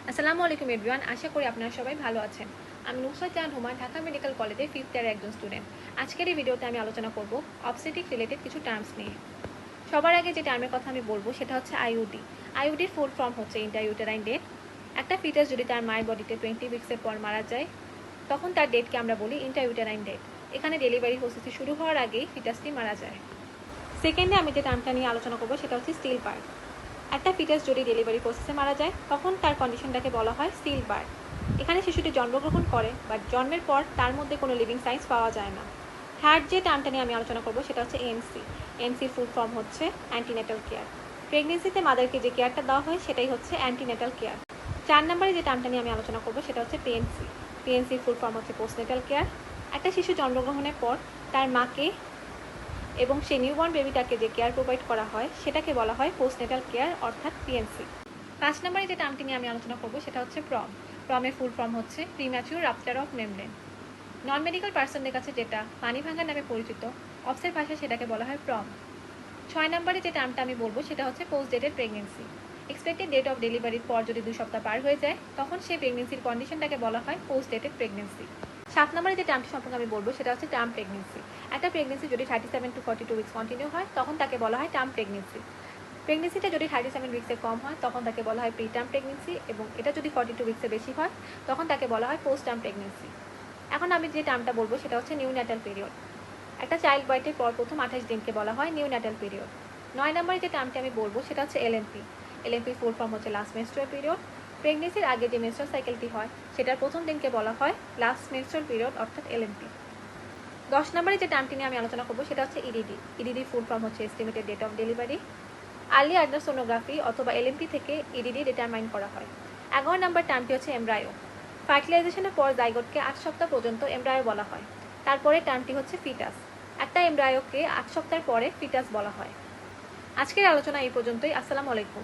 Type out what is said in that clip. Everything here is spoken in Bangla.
আসসালামু আলাইকুম এভরিওয়ান, আশা করি আপনারা সবাই ভালো আছেন। আমি নুসরাত জাহান হুমা, ঢাকা মেডিকেল কলেজে 5th ইয়ারের একজন স্টুডেন্ট। আজকের এই ভিডিওতে আমি আলোচনা করব অবস্টেট্রিক রিলেটেড কিছু টার্মস নিয়ে। সবার আগে যে টার্মের কথা আমি বলবো সেটা হচ্ছে আইইউডি। আইইউডির ফুল ফর্ম হচ্ছে ইন্ট্রাইউটেরাইন ডেথ। একটা ফিটাস যদি তার মায়ের বডিতে 20 উইকসের পর মারা যায়, তখন তার ডেটকে আমরা বলি ইন্ট্রাইউটেরাইন ডেথ। এখানে ডেলিভারি প্রসেসটি শুরু হওয়ার আগেই ফিটাসটি মারা যায়। সেকেন্ডে আমি যে টার্মটা নিয়ে আলোচনা করবো সেটা হচ্ছে স্টিল বার্থ। একটা ফিটাস যদি ডেলিভারি প্রসেসে মারা যায়, তখন তার কন্ডিশনটাকে বলা হয় স্টিল বার্থ। এখানে শিশুটি জন্মগ্রহণ করে, বাট জন্মের পর তার মধ্যে কোনো লিভিং সাইন্স পাওয়া যায় না। থার্ড যে টার্মটা নিয়ে আমি আলোচনা করবো সেটা হচ্ছে এনসি। এনসির ফুল ফর্ম হচ্ছে অ্যান্টিনেটাল কেয়ার। প্রেগনেন্সিতে মাদারকে যে কেয়ারটা দেওয়া হয় সেটাই হচ্ছে অ্যান্টিনেটাল কেয়ার। 4 নম্বরে যে টার্মটা নিয়ে আমি আলোচনা করবো সেটা হচ্ছে পিএনসি। পিএনসির ফুল ফর্ম হচ্ছে পোস্টনেটাল কেয়ার। একটা শিশু জন্মগ্রহণের পর তার মাকে এবং সেই নিউবর্ন বেবিটাকে যে কেয়ার প্রোভাইড করা হয় সেটাকে বলা হয় পোস্টনেটাল কেয়ার, অর্থাৎ পিএনসি। 5 নম্বরে যে টার্মটি নিয়ে আমি আলোচনা করবো সেটা হচ্ছে প্রম। প্রমের ফুল ফর্ম হচ্ছে premature rupture of membrane. Non medical পার্সনদের কাছে যেটা পানি ভাঙা নামে পরিচিত, অফসের ভাষায় সেটাকে বলা হয় প্রম। 6 নম্বরে যে টার্মটা আমি বলবো সেটা হচ্ছে post dated pregnancy. Expected date of ডেলিভারির পর যদি 2 সপ্তাহ পার হয়ে যায়, তখন সেই প্রেগনেন্সির কন্ডিশনটাকে বলা হয় পোস্ট ডেটেড প্রেগনেন্সি। 7 নম্বরে যে টার্মটি সম্পর্কে আমি বলবো সেটা হচ্ছে টার্ম প্রেগনেন্সি। একটা প্রেগনেন্সি যদি 37 to 42 উইকস কন্টিনিউ হয়, তখন তাকে বলা হয় টার্ম প্রেগনেন্সি। প্রেগনেন্সিটা যদি 37 উইকসের কম হয়, তখন তাকে বলা হয় প্রি টার্ম প্রেগনেন্সি, এবং এটা যদি 42 উইকসের বেশি হয়, তখন তাকে বলা হয় পোস্ট টার্ম প্রেগনেন্সি। এখন আমি যে টার্মটা বলবো সেটা হচ্ছে নিউন্যাটাল পিরিয়ড। একটা চাইল্ড বার্থের পর প্রথম 28 দিনকে বলা হয় নিউন্যাটাল পিরিয়ড। 9 নম্বরে যে টার্মটি আমি বলবো সেটা হচ্ছে এলএমপি। এলএমপির ফুল ফর্ম হচ্ছে লাস্ট মেনস্ট্রুয়াল পিরিয়ড। প্রেগনেন্সির আগে যে মেনস্ট্রুয়াল সাইকেলটি হয় সেটার প্রথম দিনকে বলা হয় লাস্ট মেনস্ট্রুয়াল পিরিয়ড, অর্থাৎ এলএমপি। 10 নম্বরে যে টার্মটি নিয়ে আমি আলোচনা করবো সেটা হচ্ছে ইডিডি। ইডিডির ফুল ফর্ম হচ্ছে estimated date of delivery. Early ultrasonography অথবা এলএমপি থেকে ইডিডি ডিটারমাইন করা হয়। 11 নম্বর টার্মটি হচ্ছে এমব্রায়ো। ফার্টিলাইজেশনের পর জাইগোটকে 8 সপ্তাহ পর্যন্ত এমব্রায়ো বলা হয়। তারপরে টার্মটি হচ্ছে ফিটাস। একটা এমব্রায়োকে 8 সপ্তাহ পরে ফিটাস বলা হয়। আজকের আলোচনা এই পর্যন্তই। আসসালামু আলাইকুম।